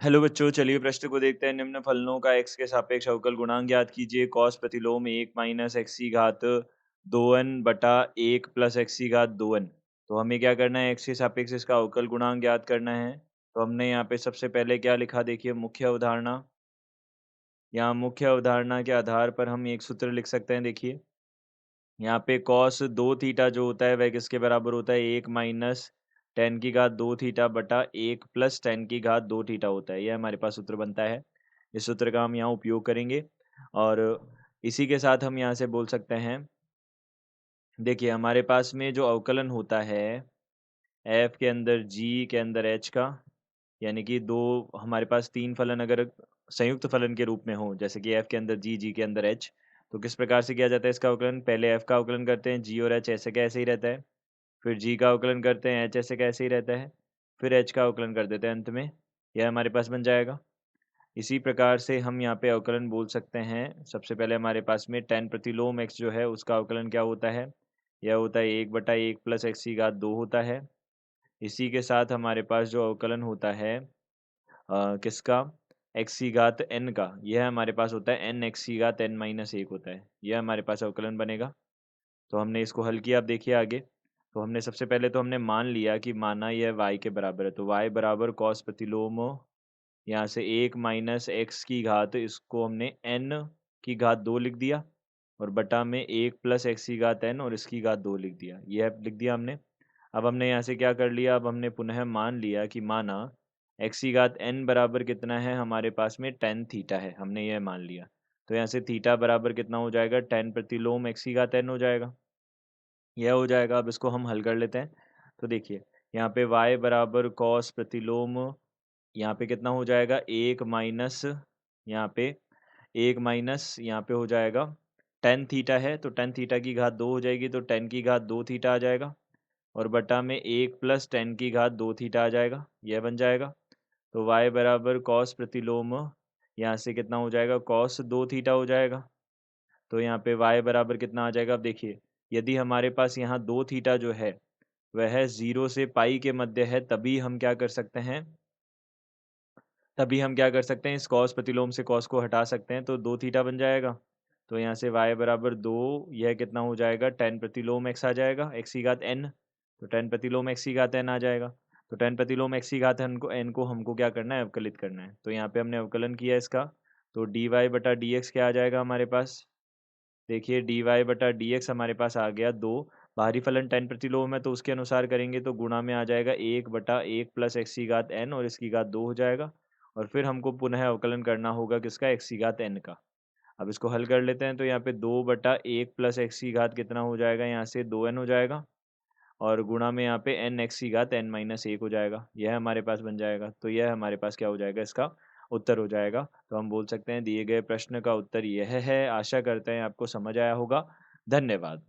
Hello बच्चों, चलिए प्रश्न को देखते हैं। निम्न फलनों का x के सापेक्ष अवकल गुणांक ज्ञात कीजिए। cos प्रतिलोम 1 माइनस एक्स की घात 2n बटा 1 प्लस एक्स की घात 2n। तो हमें क्या करना है, x के सापेक्ष इसका अवकल गुणांक ज्ञात करना है। तो हमने यहाँ पे सबसे पहले क्या लिखा, देखिए मुख्य अवधारणा। यहाँ मुख्य अवधारणा के आधार पर हम एक सूत्र लिख सकते हैं। देखिए यहाँ पे cos 2 थीटा जो होता है वह किसके बराबर होता है, 1 माइनस टेन की घात 2 थीटा बटा 1 प्लस टेन की घात 2 थीटा होता है। यह हमारे पास सूत्र बनता है। इस सूत्र का हम यहाँ उपयोग करेंगे और इसी के साथ हम यहाँ से बोल सकते हैं, देखिए हमारे पास में जो अवकलन होता है एफ के अंदर जी के अंदर एच का, यानी कि दो हमारे पास तीन फलन अगर संयुक्त फलन के रूप में हो, जैसे कि एफ के अंदर जी, जी के अंदर एच, तो किस प्रकार से किया जाता है इसका अवकलन। पहले एफ का अवकलन करते हैं, जी और एच ऐसे का ऐसे ही रहता है। फिर जी का अवकलन करते हैं, एच ऐसे का ऐसे ही रहता है। फिर एच का अवकलन कर देते हैं अंत में। यह हमारे पास बन जाएगा। इसी प्रकार से हम यहाँ पे अवकलन बोल सकते हैं। सबसे पहले हमारे पास में टेन प्रतिलोम एक्स जो है उसका अवकलन क्या होता है, यह होता है 1/1 प्लस एक्स की घात 2 होता है। इसी के साथ हमारे पास जो अवकलन होता है किसका, एक्स की घात एन का, यह हमारे पास होता है एन एक्स की घात एन माइनस 1 होता है। यह हमारे पास अवकलन बनेगा। तो हमने इसको हल किया। अब देखिए आगे। तो हमने सबसे पहले तो हमने मान लिया कि माना यह y के बराबर है, तो y बराबर कॉस प्रतिलोम, यहाँ से 1 माइनस एक्स की घात, इसको हमने n की घात 2 लिख दिया और बटा में 1 प्लस एक्स की घात n और इसकी घात 2 लिख दिया। यह लिख दिया हमने। अब हमने यहाँ से क्या कर लिया, अब हमने पुनः मान लिया कि माना एक्स की घात n बराबर कितना है हमारे पास में, टेन थीटा है। हमने यह मान लिया। तो यहाँ से थीटा बराबर कितना हो जाएगा, टेन प्रतिलोम एक्स की घात n हो जाएगा। यह हो जाएगा। अब इसको हम हल कर लेते हैं। तो देखिए यहाँ पे y बराबर कॉस प्रतिलोम, यहाँ पे कितना हो जाएगा, एक माइनस, यहाँ पे एक माइनस, यहाँ पे हो जाएगा टेन थीटा है तो टेन थीटा की घात 2 हो जाएगी, तो टेन की घात 2 थीटा आ जाएगा और बटा में 1 प्लस टेन की घात 2 थीटा आ जाएगा। यह बन जाएगा। तो y बराबर कॉस प्रतिलोम, यहाँ से कितना हो जाएगा, कॉस 2 थीटा हो जाएगा। तो यहाँ पे y बराबर कितना आ जाएगा। अब देखिए यदि हमारे पास यहाँ 2 थीटा जो है वह 0 से पाई के मध्य है, तभी हम क्या कर सकते हैं, इस कॉस प्रतिलोम से कॉस को हटा सकते हैं, तो 2 थीटा बन जाएगा। तो यहाँ से y बराबर 2, यह कितना हो जाएगा, टेन प्रतिलोम x आ जाएगा, x की घात n। तो टेन प्रतिलोम x की घात n आ जाएगा। तो टेन प्रतिलोम x की घात n को हमको क्या करना है, अवकलित करना है। तो यहाँ पे हमने अवकलन किया इसका। तो dy बटा dx क्या आ जाएगा हमारे पास, देखिए dy बटा dx हमारे पास आ गया 2। बाहरी फलन टेन प्रतिलोम है तो उसके अनुसार करेंगे तो गुणा में आ जाएगा 1/1 प्लस एक्स की घात n और इसकी घात 2 हो जाएगा। और फिर हमको पुनः अवकलन करना होगा किसका, एक्स की घात n का। अब इसको हल कर लेते हैं। तो यहाँ पे 2/1 प्लस एक्स की घात कितना हो जाएगा, यहाँ से 2n हो जाएगा और गुणा में यहाँ पे n एक्स की घात n माइनस 1 हो जाएगा। यह हमारे पास बन जाएगा। तो यह हमारे पास क्या हो जाएगा, इसका उत्तर हो जाएगा। तो हम बोल सकते हैं दिए गए प्रश्न का उत्तर यह है। आशा करते हैं आपको समझ आया होगा। धन्यवाद।